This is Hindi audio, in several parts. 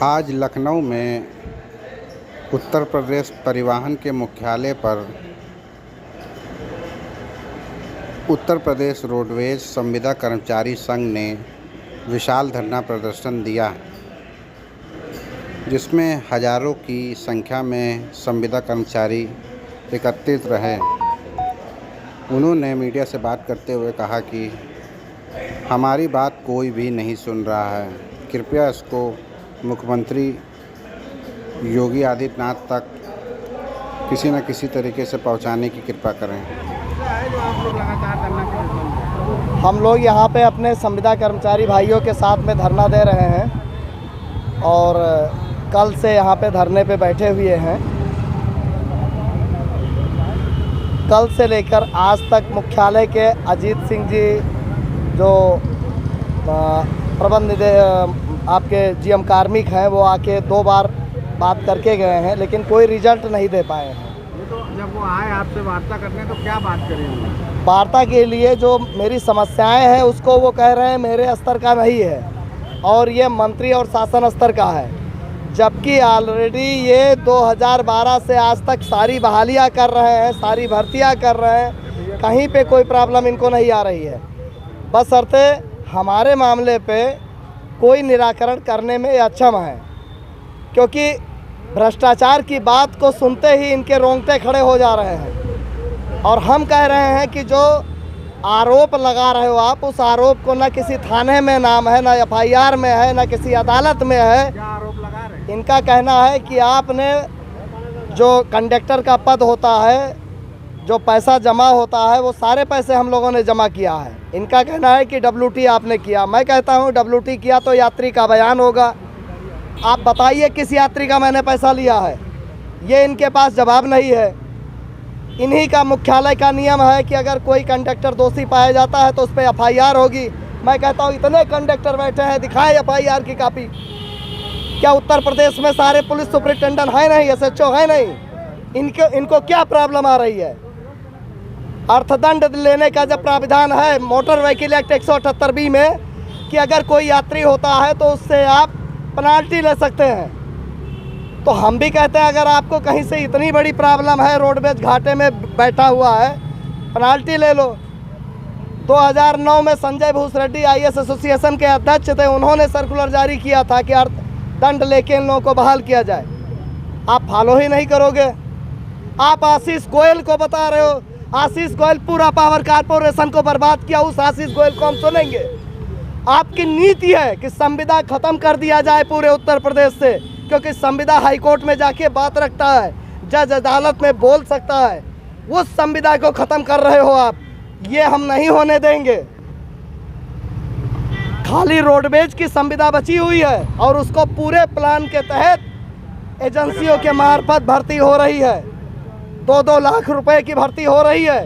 आज लखनऊ में उत्तर प्रदेश परिवहन के मुख्यालय पर उत्तर प्रदेश रोडवेज संविदा कर्मचारी संघ ने विशाल धरना प्रदर्शन दिया, जिसमें हज़ारों की संख्या में संविदा कर्मचारी एकत्रित रहे। उन्होंने मीडिया से बात करते हुए कहा कि हमारी बात कोई भी नहीं सुन रहा है, कृपया इसको मुख्यमंत्री योगी आदित्यनाथ तक किसी न किसी तरीके से पहुंचाने की कृपा करें। हम लोग यहाँ पे अपने संविदा कर्मचारी भाइयों के साथ में धरना दे रहे हैं और कल से यहाँ पे धरने पे बैठे हुए हैं। कल से लेकर आज तक मुख्यालय के अजीत सिंह जी जो प्रबंध आपके जीएम कार्मिक हैं, वो आके 2 बार बात करके गए हैं, लेकिन कोई रिजल्ट नहीं दे पाए हैं। तो जब वो आए आपसे वार्ता करने तो क्या बात करेंगे? वार्ता के लिए जो मेरी समस्याएं हैं उसको वो कह रहे हैं मेरे स्तर का नहीं है और ये मंत्री और शासन स्तर का है, जबकि ऑलरेडी ये 2012 से आज तक सारी बहालियां कर रहे हैं, सारी भर्तियां कर रहे हैं, कहीं पे कोई प्रॉब्लम इनको नहीं आ रही है। बशर्ते हमारे मामले पे कोई निराकरण करने में अक्षम है, क्योंकि भ्रष्टाचार की बात को सुनते ही इनके रोंगटे खड़े हो जा रहे हैं। और हम कह रहे हैं कि जो आरोप लगा रहे हो आप, उस आरोप को न किसी थाने में नाम है, न एफआईआर में है, न किसी अदालत में है। क्या आरोप लगा रहे? इनका कहना है कि आपने जो कंडक्टर का पद होता है, जो पैसा जमा होता है, वो सारे पैसे हम लोगों ने जमा किया है। इनका कहना है कि WT आपने किया। मैं कहता हूँ WT किया तो यात्री का बयान होगा। आप बताइए किस यात्री का मैंने पैसा लिया है, ये इनके पास जवाब नहीं है। इन्हीं का मुख्यालय का नियम है कि अगर कोई कंडक्टर दोषी पाया जाता है तो उस पर FIR होगी। मैं कहता हूँ इतने कंडक्टर बैठे हैं, दिखाएं FIR की कापी। क्या उत्तर प्रदेश में सारे पुलिस सुपरिटेंडेंट है नहीं, SHO है नहीं? इनको क्या प्रॉब्लम आ रही है? अर्थदंड लेने का जब प्राविधान है मोटर व्हीकल एक्ट 178B में कि अगर कोई यात्री होता है तो उससे आप पेनाल्टी ले सकते हैं, तो हम भी कहते हैं अगर आपको कहीं से इतनी बड़ी प्रॉब्लम है, रोडवेज घाटे में बैठा हुआ है, पेनाल्टी ले लो। 2009 में संजय भूसरेड्डी IAS एसोसिएशन के अध्यक्ष थे, उन्होंने सर्कुलर जारी किया था कि दंड लेके इन लोगों को बहाल किया जाए। आप फॉलो ही नहीं करोगे। आप आशीष गोयल को बता रहे हो, आशीष गोयल पूरा पावर कारपोरेशन को बर्बाद किया, उस आशीष गोयल को हम सुनेंगे? आपकी नीति है कि संविदा खत्म कर दिया जाए पूरे उत्तर प्रदेश से, क्योंकि संविदा हाईकोर्ट में जाके बात रखता है, जज अदालत में बोल सकता है। उस संविदा को खत्म कर रहे हो आप, ये हम नहीं होने देंगे। खाली रोडवेज की संविदा बची हुई है और उसको पूरे प्लान के तहत एजेंसियों के मार्फत भर्ती हो रही है। 2-2 लाख रुपए की भर्ती हो रही है।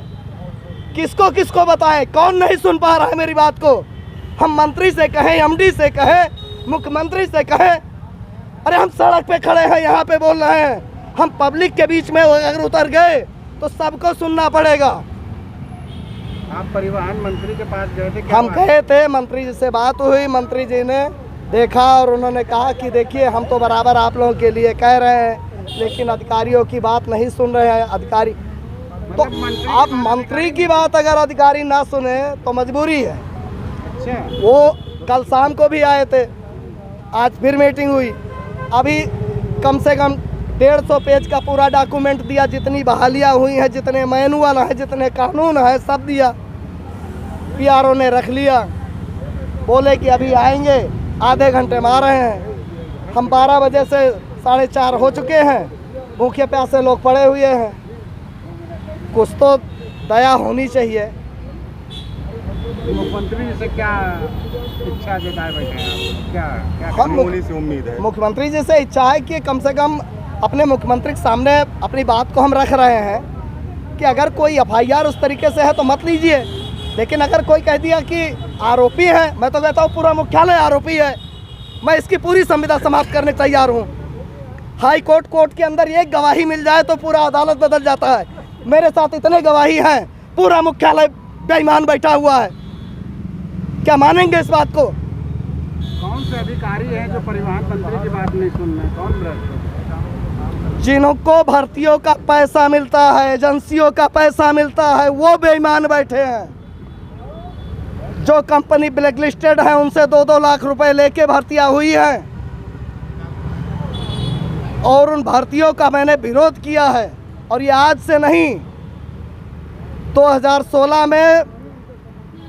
किसको किसको बताएं? कौन नहीं सुन पा रहा है मेरी बात को? हम मंत्री से कहें, MD से कहें, मुख्यमंत्री से कहें, अरे हम सड़क पे खड़े हैं, यहाँ पे बोल रहे हैं। हम पब्लिक के बीच में अगर उतर गए तो सबको सुनना पड़ेगा। आप परिवहन मंत्री के पास गए थे? हम गए थे, मंत्री जी से बात हुई, मंत्री जी ने देखा और उन्होंने कहा कि देखिए हम तो बराबर आप लोगों के लिए कह रहे हैं, लेकिन अधिकारियों की बात नहीं सुन रहे हैं। अधिकारी तो अब मंत्री की बात अगर अधिकारी ना सुने तो मजबूरी है। वो कल शाम को भी आए थे, आज फिर मीटिंग हुई। अभी कम से कम 150 पेज का पूरा डॉक्यूमेंट दिया, जितनी बहालियाँ हुई हैं, जितने मैनुअल हैं, जितने कानून हैं, सब दिया। PRO ने रख लिया, बोले कि अभी आएंगे, आधे घंटे में आ रहे हैं। हम 12 बजे से 4:30 हो चुके हैं, भूखे प्यासे लोग पड़े हुए हैं। कुछ तो दया होनी चाहिए। मुख्यमंत्री जी से क्या इच्छा जताए बैठे हैं? क्या होने से उम्मीद है? मुख्यमंत्री जी से इच्छा है कि कम से कम अपने मुख्यमंत्री के सामने अपनी बात को हम रख रहे हैं कि अगर कोई FIR उस तरीके से है तो मत लीजिए, लेकिन अगर कोई कह दिया कि आरोपी है, मैं तो कहता हूँ पूरा मुख्यालय आरोपी है। मैं इसकी पूरी संविदा समाप्त करने तैयार हूँ। हाई कोर्ट के अंदर एक गवाही मिल जाए तो पूरा अदालत बदल जाता है। मेरे साथ इतने गवाही हैं, पूरा मुख्यालय बेईमान बैठा हुआ है। क्या मानेंगे इस बात को? कौन से अधिकारी हैं जो परिवहन मंत्री की बात नहीं सुन रहे? कौन भ्रष्ट है? जिनको भर्तियों का पैसा मिलता है, एजेंसियों का पैसा मिलता है, वो बेईमान बैठे हैं। जो कंपनी ब्लैक लिस्टेड है उनसे 2-2 लाख रुपए लेके भर्तियां हुई हैं और उन भर्तियों का मैंने विरोध किया है। और ये आज से नहीं, 2016 में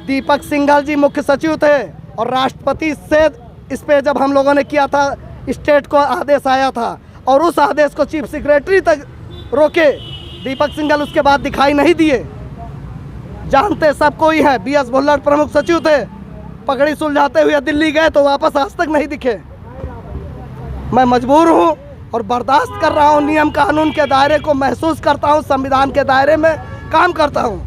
दीपक सिंघल जी मुख्य सचिव थे और राष्ट्रपति से इस पे जब हम लोगों ने किया था, स्टेट को आदेश आया था और उस आदेश को चीफ सेक्रेटरी तक रोके। दीपक सिंघल उसके बाद दिखाई नहीं दिए। जानते सब कोई है, BS भुल्लर प्रमुख सचिव थे, पगड़ी सुलझाते हुए दिल्ली गए तो वापस आज तक नहीं दिखे। मैं मजबूर हूँ और बर्दाश्त कर रहा हूँ, नियम कानून के दायरे को महसूस करता हूँ, संविधान के दायरे में काम करता हूँ,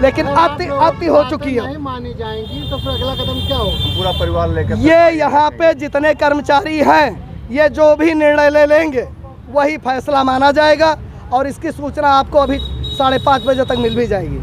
लेकिन अति हो चुकी है। नहीं मानी जाएंगी तो फिर अगला कदम क्या होगा? पूरा परिवार लेकर ये यहाँ पे जितने कर्मचारी हैं, ये जो भी निर्णय ले लेंगे वही फैसला माना जाएगा और इसकी सूचना आपको अभी 5:30 बजे तक मिल भी जाएगी।